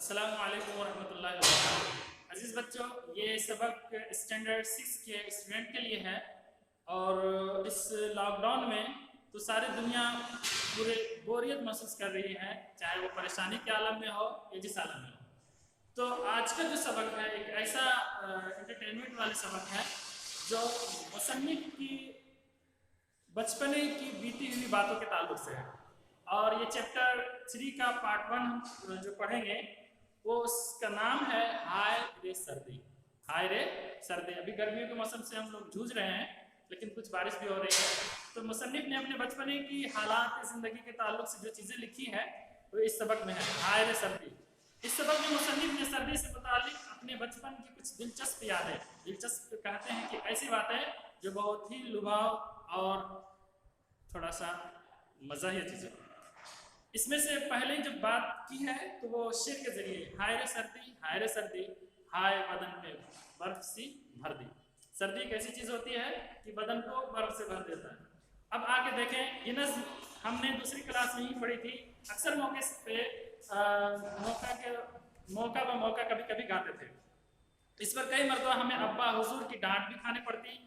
अस्सलामु अलैकुम वरहमतुल्लाहि वबरकातुहू। अजीज़ बच्चों, ये सबक स्टैंडर्ड 6 के स्टूडेंट के लिए है और इस लॉकडाउन में तो सारी दुनिया पूरे बोरियत महसूस कर रही है, चाहे वो परेशानी के आलम में हो या जिस आलम में हो। तो आज का जो सबक है एक ऐसा एंटरटेनमेंट वाले सबक है जो मुसन्निफ की बचपने की बीती हुई बातों के ताल्लुक से है। और ये चैप्टर 3 का पार्ट 1 जो पढ़ेंगे वो उसका नाम है हाय रे सर्दी। हाय रे सर्दी। अभी गर्मियों के मौसम से हम लोग जूझ रहे हैं, लेकिन कुछ बारिश भी हो रही है। तो मुसन्निफ ने अपने बचपने की हालात ज़िंदगी के ताल्लुक से जो चीज़ें लिखी है वो इस सबक में है, हाय रे सर्दी। इस सबक में मुसन्निफ ने सर्दी से मुताल्लिक अपने बचपन की कुछ दिलचस्प यादें, दिलचस्प कहते हैं कि ऐसी बातें जो बहुत ही लुभाव और थोड़ा सा मज़ाहिया चीज़ें। इसमें से पहले जब बात की है तो वो शेर के जरिए हाय रे सर्दी, हाय रे सर्दी, हाय बदन में बर्फ सी भर दी। सर्दी एक ऐसी चीज़ होती है कि बदन को बर्फ से भर देता है। अब आगे देखें, ये नज़्म हमने दूसरी क्लास में ही पढ़ी थी। अक्सर मौके पे मौका ब मौका कभी कभी गाते थे। इस पर कई मरतबा हमें अब्बा हुजूर की डांट भी खानी पड़ती।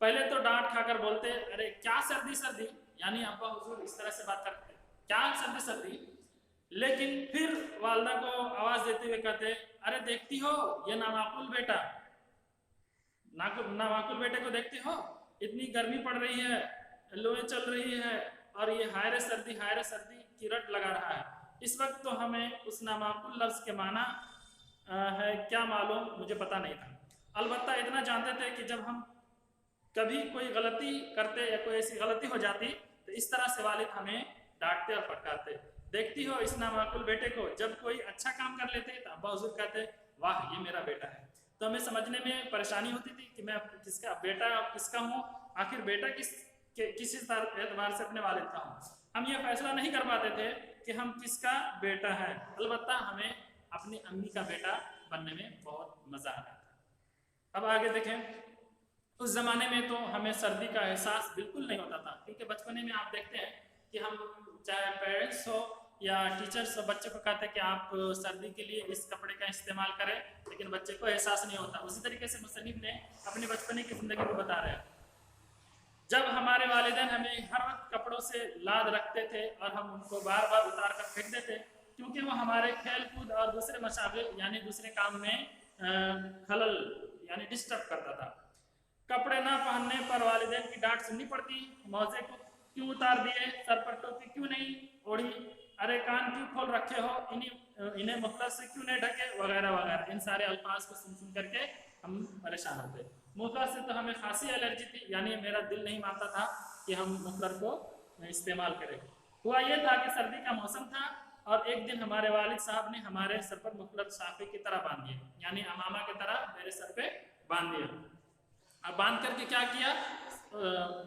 पहले तो डांट खाकर बोलते, अरे क्या सर्दी सर्दी, यानी अब्बा हुजूर इस तरह से बात करते, क्या सर्दी सर्दी। लेकिन फिर वालदा को आवाज देते हुए कहते, अरे देखती हो ये नामाकुल बेटा, नामाकुल बेटे को देखती हो, इतनी गर्मी पड़ रही है, लोएं चल रही है और ये हाय रे सर्दी की रट लगा रहा है। इस वक्त तो हमें उस नामाकुल लफ्ज के माना है क्या मालूम, मुझे पता नहीं था। अलबत्ता इतना जानते थे कि जब हम कभी कोई गलती करते या कोई ऐसी गलती हो जाती तो इस तरह से वालिद हमें डांटते और फटकारते। देखती हो इस नामाकुल बेटे को, जब कोई अच्छा काम कर लेते तो अब्बा हुजूर कहते, वाह ये मेरा बेटा है। तो हमें समझने में परेशानी होती थी कि मैं किसका बेटा किसका हूँ, आखिर बेटा किस एतबार से अपने वालिद का हूँ। हम ये फैसला नहीं कर पाते थे कि हम किसका बेटा है। अलबत्ता हमें अपनी अम्मी का बेटा बनने में बहुत मजा आता था। अब आगे देखें, उस जमाने में तो हमें सर्दी का एहसास बिल्कुल नहीं होता था, क्योंकि बचपने में आप देखते हैं कि हम चाहे पेरेंट्स हो या टीचर्स हो, बच्चे को कहते हैं कि आप सर्दी के लिए इस कपड़े का इस्तेमाल करें, लेकिन बच्चे को एहसास नहीं होता। उसी तरीके से मुसन्निफ ने अपने बचपने की ज़िंदगी को बता रहे हैं। जब हमारे वालिदैन हमें हर वक्त कपड़ों से लाद रखते थे और हम उनको बार बार उतार कर फेंक देते, क्योंकि वो हमारे खेल कूद और दूसरे मशागिल यानी दूसरे काम में खलल यानी डिस्टर्ब करता था। कपड़े ना पहनने पर वालिदैन की डांट सुननी पड़ती, मौजे को क्यों उतार दिए, सर पर टोपी क्यों नहीं ओढ़ी, अरे कान क्यों खोल रखे हो, इन्हें मुखलस से क्यों नहीं ढके, वगैरह वगैरह। इन सारे अल्फाज को सुन सुन करके हम परेशान होते। मुखलस से तो हमें खांसी एलर्जी थी, यानी मेरा दिल नहीं मानता था कि हम मुखलस को इस्तेमाल करें। हुआ ये था कि सर्दी का मौसम था और एक दिन हमारे वालिद साहब ने हमारे सर पर मुखलस साफे की तरह बांध दिए, यानी अमामा की तरह मेरे सर पे बांध दिया। अब बांध करके क्या किया,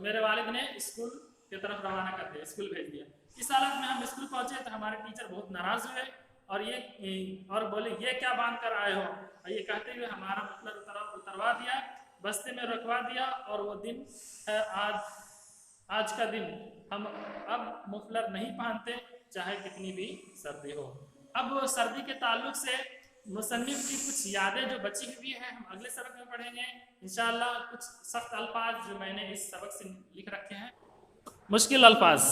मेरे वालिद ने स्कूल की तरफ रवाना कर दिया, स्कूल भेज दिया। इस हालत में हम स्कूल पहुंचे तो हमारे टीचर बहुत नाराज हुए और बोले, ये क्या बांध कर आए हो। और ये कहते हुए हमारा मतलब उतरवा दिया, बस्ते में रखवा दिया। और वो दिन है आज का दिन, हम अब मुफलर नहीं पहनते चाहे कितनी भी सर्दी हो। अब सर्दी के ताल्लुक से मुसन्निफ की कुछ यादें जो बची हुई है हम अगले सबक में पढ़ेंगे इंशाअल्लाह। कुछ सख्त अल्फाज जो मैंने इस सबक से लिख रखे हैं। मुश्किल अल्फाज।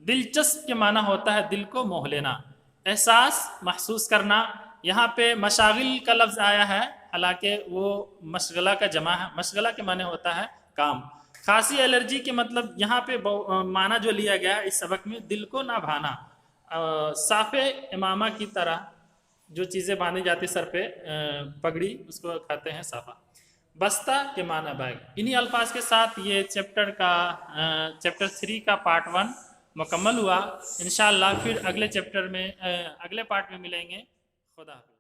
दिलचस्प के माना होता है दिल को मोह लेना, एहसास महसूस करना। यहाँ पे मशागिल का लफ्ज़ आया है, हालांकि वो मशगला का जमा है। मशगला के माने होता है काम। खांसी एलर्जी के मतलब यहाँ पे माना जो लिया गया है इस सबक में, दिल को ना भाना। साफे इमामा की तरह जो चीज़ें बांधी जाती सर पे, पगड़ी, उसको कहते हैं साफा। बस्ता के माना बैग। इन्हीं अल्फाज के साथ ये चैप्टर 3 का पार्ट 1 मुकम्मल हुआ। इंशाअल्लाह फिर अगले चैप्टर में अगले पार्ट में मिलेंगे। खुदा हाफिज़।